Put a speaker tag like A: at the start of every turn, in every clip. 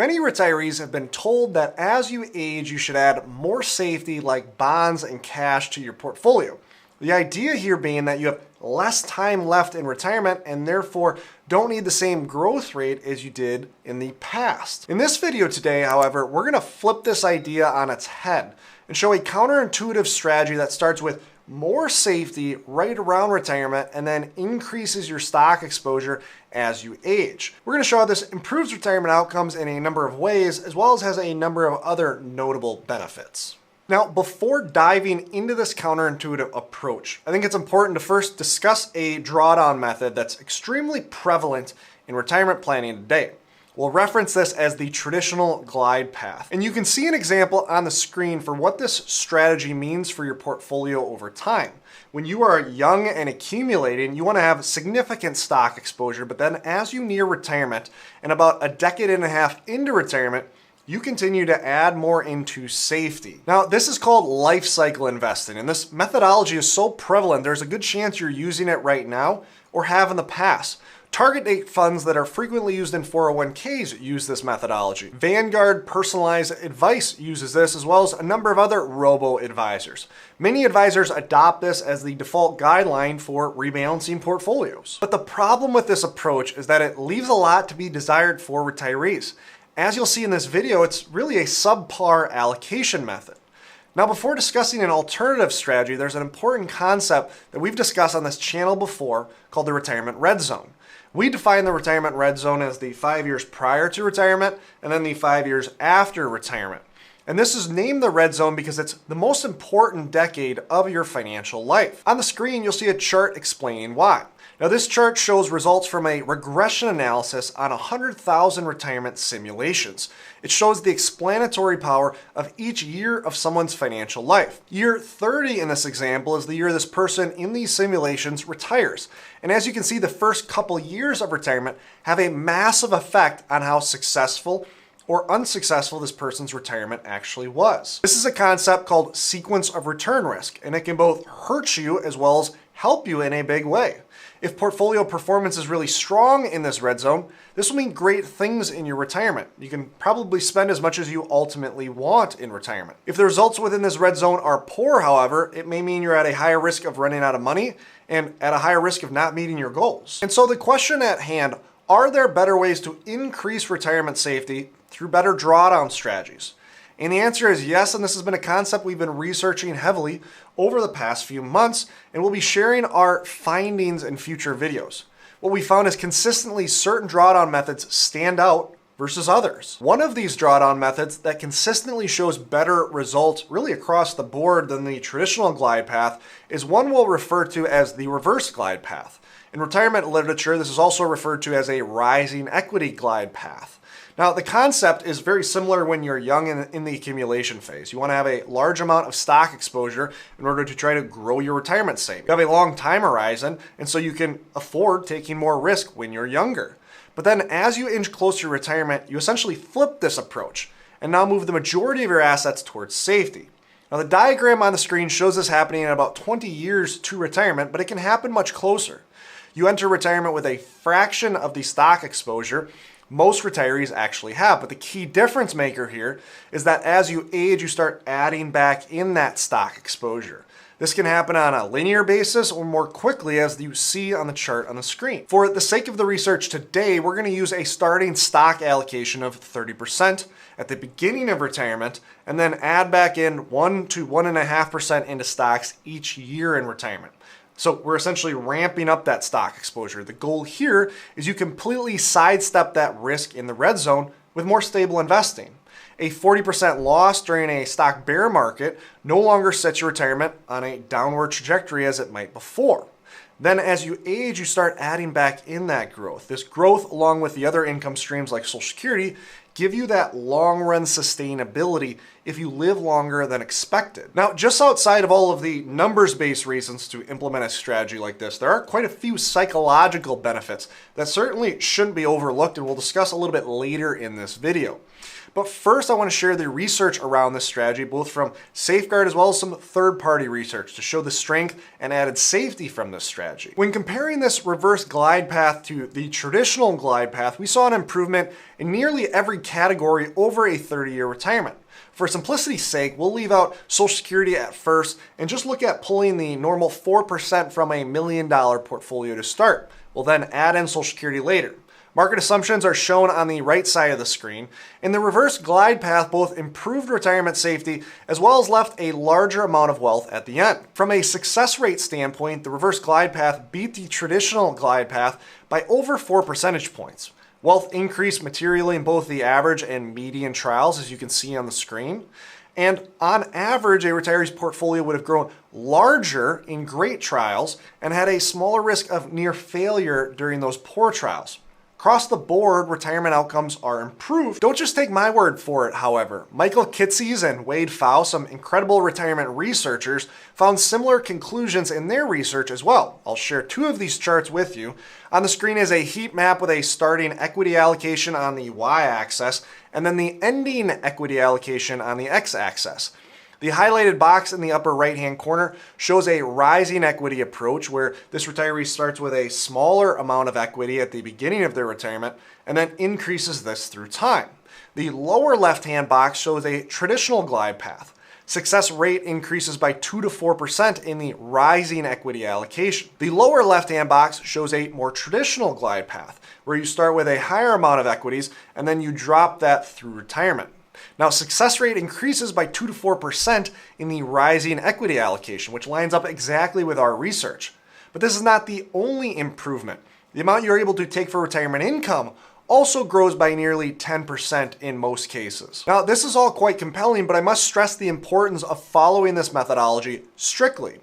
A: Many retirees have been told that as you age, you should add more safety like bonds and cash to your portfolio. The idea here being that you have less time left in retirement and therefore don't need the same growth rate as you did in the past. In this video today, however, we're going to flip this idea on its head and show a counterintuitive strategy that starts with more safety right around retirement and then increases your stock exposure as you age. We're going to show how this improves retirement outcomes in a number of ways, as well as has a number of other notable benefits. Now, before diving into this counterintuitive approach, I think it's important to first discuss a drawdown method that's extremely prevalent in retirement planning today. We'll reference this as the traditional glide path. And you can see an example on the screen for what this strategy means for your portfolio over time. When you are young and accumulating, you want to have significant stock exposure, but then as you near retirement and about a decade and a half into retirement, you continue to add more into safety. Now, this is called lifecycle investing, and this methodology is so prevalent, there's a good chance you're using it right now or have in the past. Target date funds that are frequently used in 401ks use this methodology. Vanguard Personalized Advice uses this, as well as a number of other robo-advisors. Many advisors adopt this as the default guideline for rebalancing portfolios. But the problem with this approach is that it leaves a lot to be desired for retirees. As you'll see in this video, it's really a subpar allocation method. Now, before discussing an alternative strategy, there's an important concept that we've discussed on this channel before called the Retirement Redzone. We define the Retirement Redzone as the 5 years prior to retirement and then the 5 years after retirement. And this is named the red zone because it's the most important decade of your financial life. On the screen, you'll see a chart explaining why. Now, this chart shows results from a regression analysis on 100,000 retirement simulations. It shows the explanatory power of each year of someone's financial life. Year 30 in this example is the year this person in these simulations retires. And as you can see, the first couple years of retirement have a massive effect on how successful or unsuccessful this person's retirement actually was. This is a concept called sequence of return risk, and it can both hurt you as well as help you in a big way. If portfolio performance is really strong in this red zone, this will mean great things in your retirement. You can probably spend as much as you ultimately want in retirement. If the results within this red zone are poor, however, it may mean you're at a higher risk of running out of money and at a higher risk of not meeting your goals. And so the question at hand, are there better ways to increase retirement safety through better drawdown strategies? And the answer is yes, and this has been a concept we've been researching heavily over the past few months, and we'll be sharing our findings in future videos. What we found is consistently certain drawdown methods stand out versus others. One of these drawdown methods that consistently shows better results really across the board than the traditional glide path is one we'll refer to as the reverse glide path. In retirement literature, this is also referred to as a rising equity glide path. Now, the concept is very similar when you're young in the accumulation phase. You want to have a large amount of stock exposure in order to try to grow your retirement savings. You have a long time horizon, and so you can afford taking more risk when you're younger. But then as you inch closer to retirement, you essentially flip this approach and now move the majority of your assets towards safety. Now, the diagram on the screen shows this happening in about 20 years to retirement, but it can happen much closer. You enter retirement with a fraction of the stock exposure most retirees actually have. But the key difference maker here is that as you age, you start adding back in that stock exposure. This can happen on a linear basis or more quickly, as you see on the chart on the screen. For the sake of the research today, we're going to use a starting stock allocation of 30% at the beginning of retirement and then add back in 1 to 1.5% into stocks each year in retirement. So we're essentially ramping up that stock exposure. The goal here is you completely sidestep that risk in the red zone with more stable investing. A 40% loss during a stock bear market no longer sets your retirement on a downward trajectory as it might before. Then as you age, you start adding back in that growth. This growth, along with the other income streams like Social Security, give you that long-run sustainability if you live longer than expected. Now, just outside of all of the numbers-based reasons to implement a strategy like this, there are quite a few psychological benefits that certainly shouldn't be overlooked, and we'll discuss a little bit later in this video. But first, I want to share the research around this strategy, both from Safeguard as well as some third-party research to show the strength and added safety from this strategy. When comparing this reverse glide path to the traditional glide path, we saw an improvement in nearly every category over a 30-year retirement. For simplicity's sake, we'll leave out Social Security at first and just look at pulling the normal 4% from a $1 million portfolio to start. We'll then add in Social Security later. Market assumptions are shown on the right side of the screen. In the reverse glide path, both improved retirement safety as well as left a larger amount of wealth at the end. From a success rate standpoint, the reverse glide path beat the traditional glide path by over 4 percentage points. Wealth increased materially in both the average and median trials, as you can see on the screen. And on average, a retiree's portfolio would have grown larger in great trials and had a smaller risk of near failure during those poor trials. Across the board, retirement outcomes are improved. Don't just take my word for it, however. Michael Kitces and Wade Pfau, some incredible retirement researchers, found similar conclusions in their research as well. I'll share two of these charts with you. On the screen is a heat map with a starting equity allocation on the y-axis and then the ending equity allocation on the x-axis. The highlighted box in the upper right-hand corner shows a rising equity approach where this retiree starts with a smaller amount of equity at the beginning of their retirement and then increases this through time. The lower left-hand box shows a traditional glide path. Success rate increases by 2 to 4% in the rising equity allocation. The lower left-hand box shows a more traditional glide path where you start with a higher amount of equities and then you drop that through retirement. Now, success rate increases by 2 to 4% in the rising equity allocation, which lines up exactly with our research. But this is not the only improvement. The amount you're able to take for retirement income also grows by nearly 10% in most cases. Now, this is all quite compelling, but I must stress the importance of following this methodology strictly.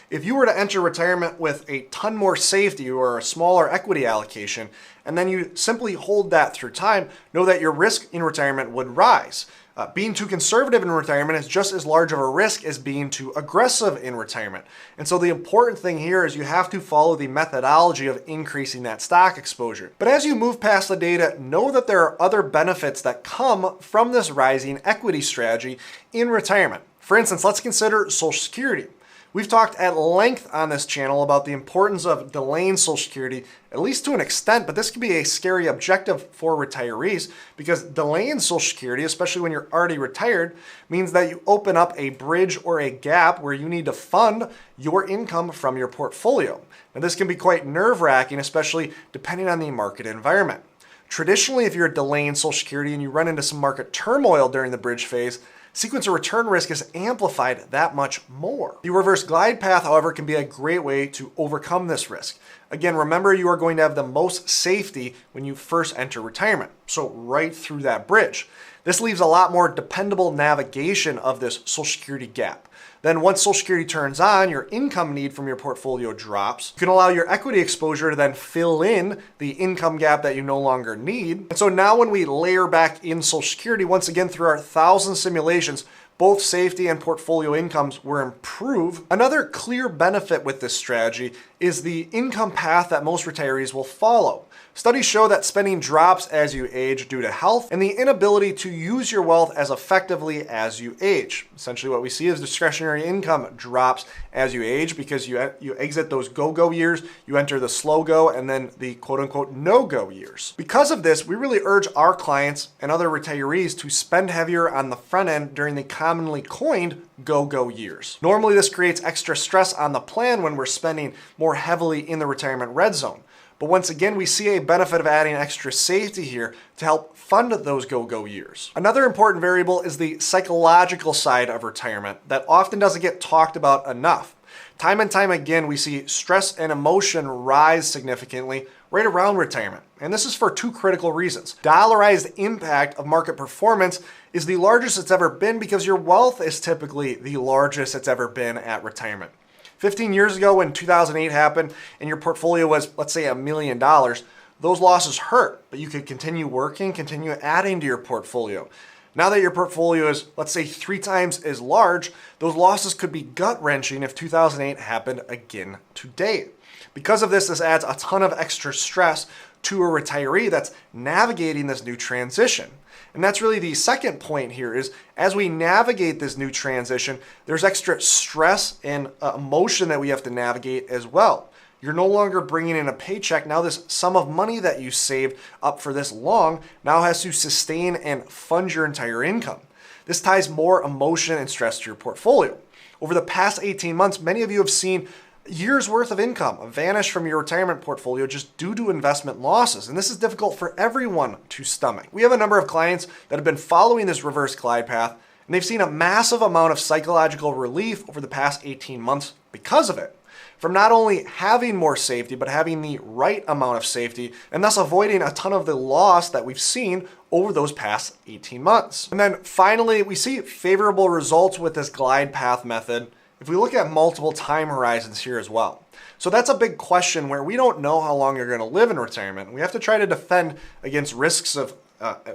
A: If you were to enter retirement with a ton more safety or a smaller equity allocation, and then you simply hold that through time, know that your risk in retirement would rise. Being too conservative in retirement is just as large of a risk as being too aggressive in retirement. And so the important thing here is you have to follow the methodology of increasing that stock exposure. But as you move past the data, know that there are other benefits that come from this rising equity strategy in retirement. For instance, let's consider Social Security. We've talked at length on this channel about the importance of delaying Social Security, at least to an extent, but this can be a scary objective for retirees because delaying Social Security, especially when you're already retired, means that you open up a bridge or a gap where you need to fund your income from your portfolio. Now, this can be quite nerve-wracking, especially depending on the market environment. Traditionally, if you're delaying Social Security and you run into some market turmoil during the bridge phase, sequence of return risk is amplified that much more. The reverse glide path, however, can be a great way to overcome this risk. Again, remember you are going to have the most safety when you first enter retirement, so right through that bridge. This leaves a lot more dependable navigation of this Social Security gap. Then once Social Security turns on, your income need from your portfolio drops. You can allow your equity exposure to then fill in the income gap that you no longer need. And so now when we layer back in Social Security, once again through our 1,000 simulations, both safety and portfolio incomes were improved. Another clear benefit with this strategy is the income path that most retirees will follow. Studies show that spending drops as you age due to health and the inability to use your wealth as effectively as you age. Essentially what we see is discretionary income drops as you age because you exit those go-go years, you enter the slow-go, and then the quote-unquote no-go years. Because of this, we really urge our clients and other retirees to spend heavier on the front end during the commonly coined go-go years. Normally this creates extra stress on the plan when we're spending more heavily in the retirement red zone. But once again, we see a benefit of adding extra safety here to help fund those go-go years. Another important variable is the psychological side of retirement that often doesn't get talked about enough. Time and time again, we see stress and emotion rise significantly right around retirement. And this is for two critical reasons. Dollarized impact of market performance is the largest it's ever been because your wealth is typically the largest it's ever been at retirement. 15 years ago when 2008 happened and your portfolio was, let's say, $1 million, those losses hurt, but you could continue working, continue adding to your portfolio. Now that your portfolio is, let's say, 3 times as large, those losses could be gut-wrenching if 2008 happened again today. Because of this adds a ton of extra stress to a retiree that's navigating this new transition. And that's really the second point here is as we navigate this new transition, there's extra stress and emotion that we have to navigate as well. You're no longer bringing in a paycheck. Now this sum of money that you saved up for this long now has to sustain and fund your entire income. This ties more emotion and stress to your portfolio. Over the past 18 months, many of you have seen years worth of income vanish from your retirement portfolio just due to investment losses. And this is difficult for everyone to stomach. We have a number of clients that have been following this reverse glide path, and they've seen a massive amount of psychological relief over the past 18 months because of it. From not only having more safety, but having the right amount of safety, and thus avoiding a ton of the loss that we've seen over those past 18 months. And then finally, we see favorable results with this glide path method if we look at multiple time horizons here as well. So that's a big question where we don't know how long you're going to live in retirement. We have to try to defend against risks of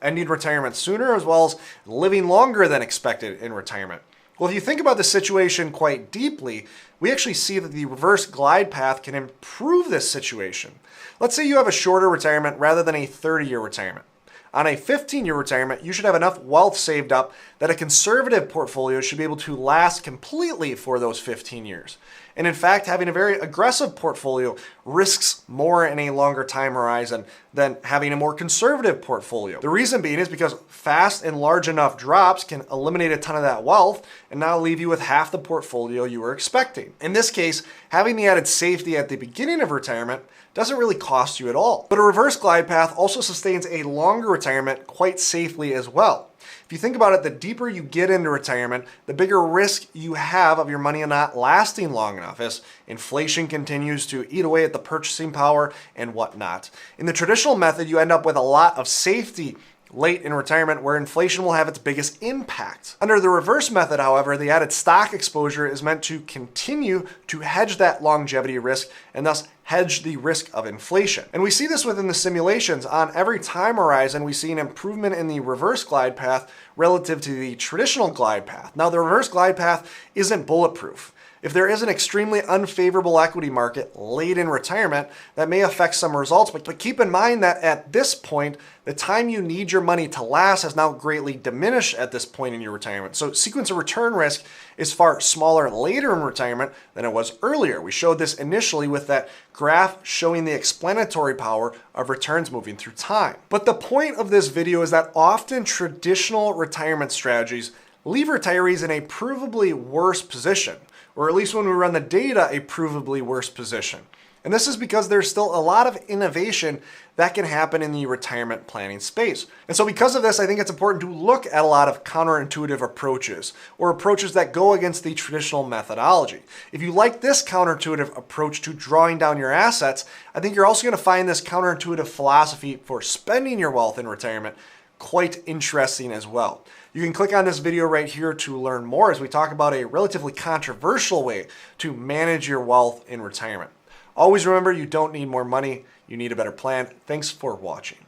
A: ending retirement sooner as well as living longer than expected in retirement. Well, if you think about the situation quite deeply, we actually see that the reverse glide path can improve this situation. Let's say you have a shorter retirement rather than a 30-year retirement. On a 15-year retirement, you should have enough wealth saved up that a conservative portfolio should be able to last completely for those 15 years. And in fact, having a very aggressive portfolio risks more in a longer time horizon than having a more conservative portfolio. The reason being is because fast and large enough drops can eliminate a ton of that wealth and now leave you with half the portfolio you were expecting. In this case, having the added safety at the beginning of retirement doesn't really cost you at all. But a reverse glide path also sustains a longer retirement quite safely as well. If you think about it, the deeper you get into retirement, the bigger risk you have of your money not lasting long enough as inflation continues to eat away at the purchasing power and whatnot. In the traditional method, you end up with a lot of safety late in retirement where inflation will have its biggest impact. Under the reverse method, however, the added stock exposure is meant to continue to hedge that longevity risk and thus hedge the risk of inflation. And we see this within the simulations. On every time horizon, we see an improvement in the reverse glide path relative to the traditional glide path. Now, the reverse glide path isn't bulletproof. If there is an extremely unfavorable equity market late in retirement, that may affect some results, but keep in mind that at this point, the time you need your money to last has now greatly diminished at this point in your retirement. So sequence of return risk is far smaller later in retirement than it was earlier. We showed this initially with that graph showing the explanatory power of returns moving through time. But the point of this video is that often traditional retirement strategies leave retirees in a provably worse position, or at least when we run the data, a provably worse position. And this is because there's still a lot of innovation that can happen in the retirement planning space. And so because of this, I think it's important to look at a lot of counterintuitive approaches or approaches that go against the traditional methodology. If you like this counterintuitive approach to drawing down your assets, I think you're also going to find this counterintuitive philosophy for spending your wealth in retirement quite interesting as well. You can click on this video right here to learn more as we talk about a relatively controversial way to manage your wealth in retirement. Always remember, you don't need more money, you need a better plan. Thanks for watching.